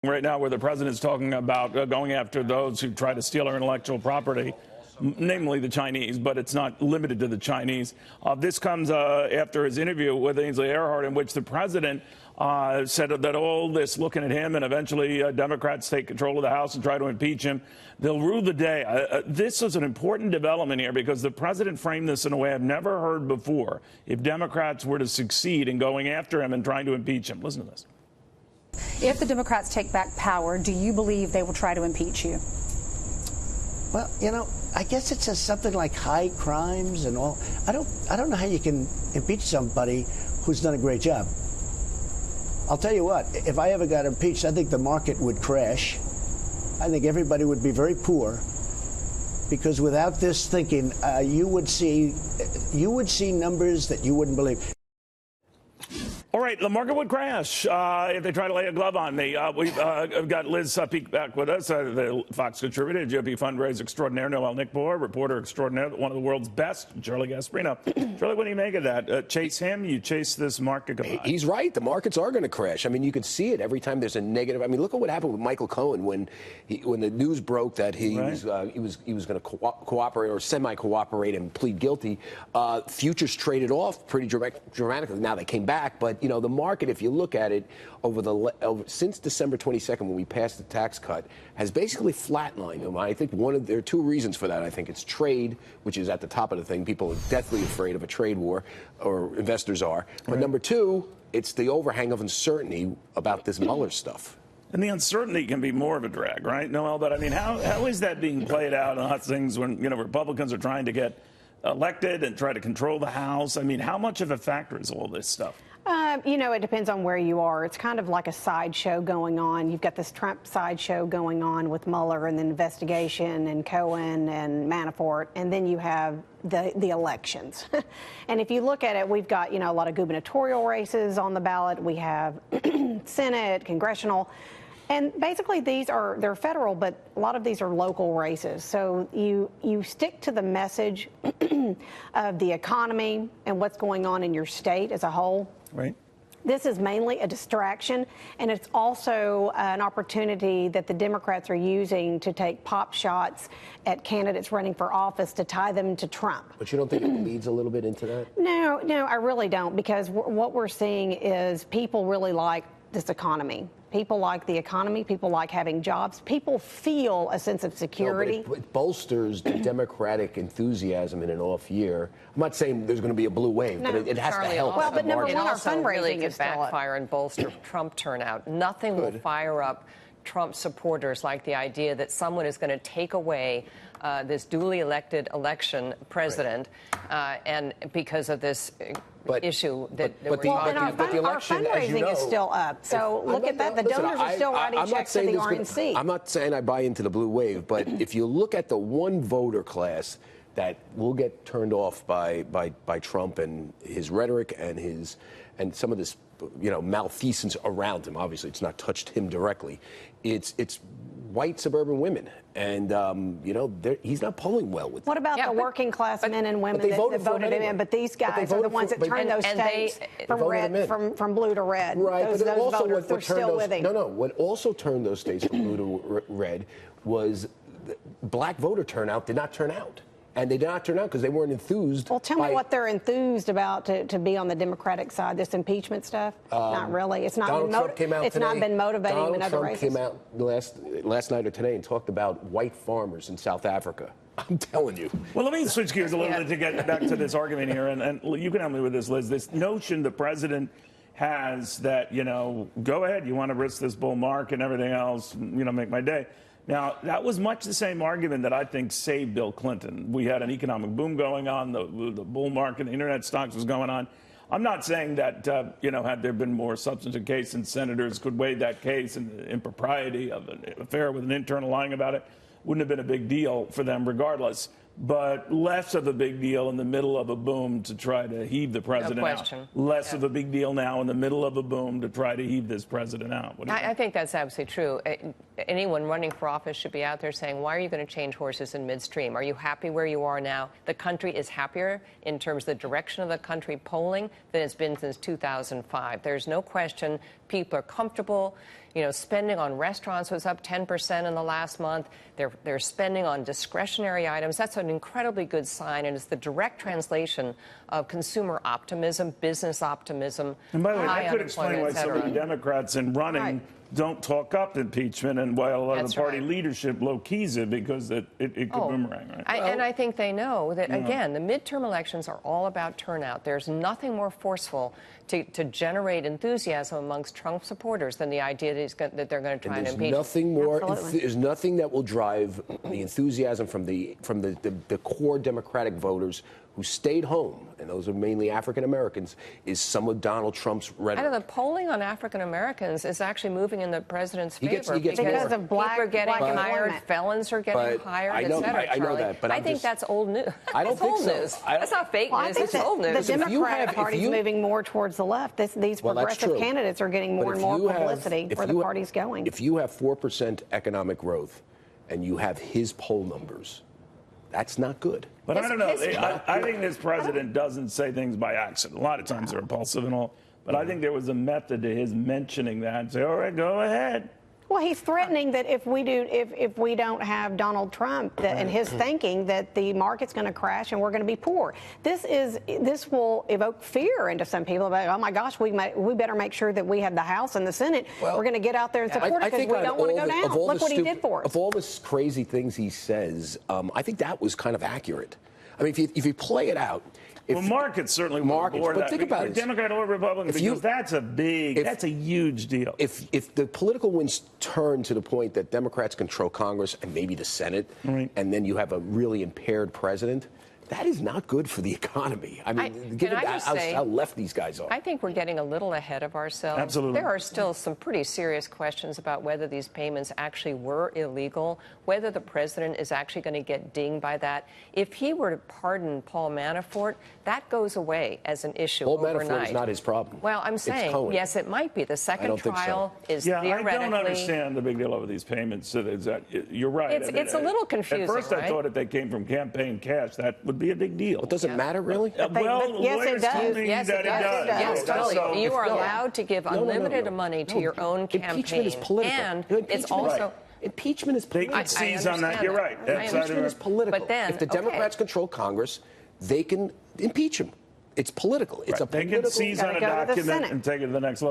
Right now, where the president's talking about going after those who try to steal our intellectual property, namely the Chinese, but it's not limited to the Chinese. This comes after his interview with Ainsley Earhart, in which the president said that all this looking at him and eventually Democrats take control of the House and try to impeach him, they'll rue the day. This is an important development here because the president framed this in a way I've never heard before. If Democrats were to succeed in going after him and trying to impeach him. Listen to this. If the Democrats take back power, do you believe they will try to impeach you? Well, you know, I guess it says something like high crimes and all. I don't know how you can impeach somebody who's done a great job. I'll tell you what, if I ever got impeached, I think the market would crash. I think everybody would be very poor because without this thinking, you would see numbers that you wouldn't believe. All right, the market would crash if they try to lay a glove on me. We've got Liz Peek back with us, the Fox contributor, GOP fundraiser extraordinaire, Noelle Nikpour, reporter extraordinaire, one of the world's best, Charlie Gasparino. Charlie, what do you make of that? Chase him, you chase this market. He's right. The markets are going to crash. I mean, you can see it every time there's a negative. I mean, look at what happened with Michael Cohen when the news broke that he was going to cooperate or semi-cooperate and plead guilty. Futures traded off pretty dramatically. Now they came back, but you know, the market, if you look at it since December 22nd, when we passed the tax cut, has basically flatlined. I think there are two reasons for that. I think it's trade, which is at the top of the thing. People are deathly afraid of a trade war, or investors are. But number two, it's the overhang of uncertainty about this Mueller stuff. And the uncertainty can be more of a drag, right, Noelle? But I mean, how is that being played out on things when, you know, Republicans are trying to get elected and try to control the House? I mean, how much of a factor is all this stuff? You know, it depends on where you are. It's kind of like a sideshow going on. You've got this Trump sideshow going on with Mueller and the investigation and Cohen and Manafort, and then you have the elections. And if you look at it, we've got, you know, a lot of gubernatorial races on the ballot. We have Senate, congressional. And basically they're federal, but a lot of these are local races. So you stick to the message of the economy and what's going on in your state as a whole. Right. This is mainly a distraction, and it's also an opportunity that the Democrats are using to take pop shots at candidates running for office to tie them to Trump. But you don't think it leads a little bit into that? No, I really don't, because what we're seeing is people really like this economy. People like the economy. People like having jobs. People feel a sense of security. No, it bolsters the Democratic enthusiasm in an off year. I'm not saying there's going to be a blue wave, but it has to help. Well, but number one, our fundraising really could backfire and bolster Trump turnout. Nothing will fire up Trump supporters like the idea that someone is going to take away this duly elected election president, and because of this issue that we're talking about. Our fundraising is still up. So look at that. The donors are still writing checks to the RNC. I'm not saying I buy into the blue wave, but if you look at the one voter class that will get turned off by Trump and his rhetoric and some of this, you know, malfeasance around him. Obviously, it's not touched him directly. It's white suburban women, and you know, he's not polling well with them. What about the working class men and women that voted him in? But these guys are the ones that turned those states from blue to red. Right, those voters, they're still with him. No. What also turned those states from blue to red was black voter turnout did not turn out. And they did not turn out because they weren't enthused. Well, tell me what they're enthused about to be on the Democratic side, this impeachment stuff. Not really. It's not been motivating in other races. Donald Trump came out last night or today and talked about white farmers in South Africa. I'm telling you. Well, let me switch gears a little bit to get back to this argument here. And you can help me with this, Liz. This notion the president has that, you know, go ahead, you want to risk this bull market and everything else, you know, make my day. Now, that was much the same argument that I think saved Bill Clinton. We had an economic boom going on, the bull market, the internet stocks was going on. I'm not saying that, you know, had there been more substantive case and senators could weigh that case and the impropriety of an affair with an internal lying about it, wouldn't have been a big deal for them regardless. But less of a big deal in the middle of a boom to try to heave the president out. Less of a big deal now in the middle of a boom to try to heave this president out. I think that's absolutely true. Anyone running for office should be out there saying, why are you going to change horses in midstream? Are you happy where you are now? The country is happier in terms of the direction of the country polling than it's been since 2005. There's no question people are comfortable. spending on restaurants was up 10% in the last month. They're spending on discretionary items. That's an incredibly good sign, and it's the direct translation of consumer optimism, business optimism. And by the way, high that could explain why some of the Democrats in running don't talk up impeachment, and why a lot of the party leadership low-keys it, because it could boomerang, right? And I think they know that, again, the midterm elections are all about turnout. There's nothing more forceful to generate enthusiasm amongst Trump supporters than the idea that they're going to try and impeach. There's nothing that will drive the enthusiasm from the core Democratic voters who stayed home, and those are mainly African Americans, is some of Donald Trump's rhetoric. I know the polling on African Americans is actually moving in the president's favor because of black hired, felons are getting hired, et cetera. I know that, but I think that's old news. I don't think so. News. That's not fake news. It's old news. The Democratic Party is moving more towards the left. These progressive candidates are getting more and more publicity where the party's going. If you have 4% economic growth and you have his poll numbers, that's not good. But I don't know. I think this president doesn't say things by accident. A lot of times they're impulsive and all. But I think there was a method to his mentioning that and say, all right, go ahead. Well, he's threatening that if we don't have Donald Trump and his thinking that the market's going to crash and we're going to be poor. This will evoke fear into some people about, oh my gosh, we better make sure that we have the House and the Senate. We're going to get out there and support it because we don't want to go down. Look what he did for us. Of all the crazy things he says, I think that was kind of accurate. I mean, if you play it out. Markets certainly markets, more but that. think about it. Democrat or Republican, because that's a huge deal. If the political winds turn to the point that Democrats control Congress and maybe the Senate, and then you have a really impaired president, that is not good for the economy. I mean, given how left these guys are. I think we're getting a little ahead of ourselves. Absolutely. There are still some pretty serious questions about whether these payments actually were illegal, whether the president is actually going to get dinged by that. If he were to pardon Paul Manafort, that goes away as an issue overnight. Paul Manafort is not his problem. Well, I'm saying, yes, it might be. The second trial is theoretically... I don't understand the big deal over these payments. You're right. It's a little confusing, At first, I thought if they came from campaign cash, that would be a big deal. It doesn't matter, really? Well, yes, it does. Yes, it does. Yes, totally. You are allowed to give unlimited money to your own campaign. Impeachment is political. And it's also... Impeachment is political. They can seize on that. You're right. Impeachment is political. But then, if the Democrats control Congress, they can impeach him. It's political. It's a political... They can seize on a document and take it to the next level.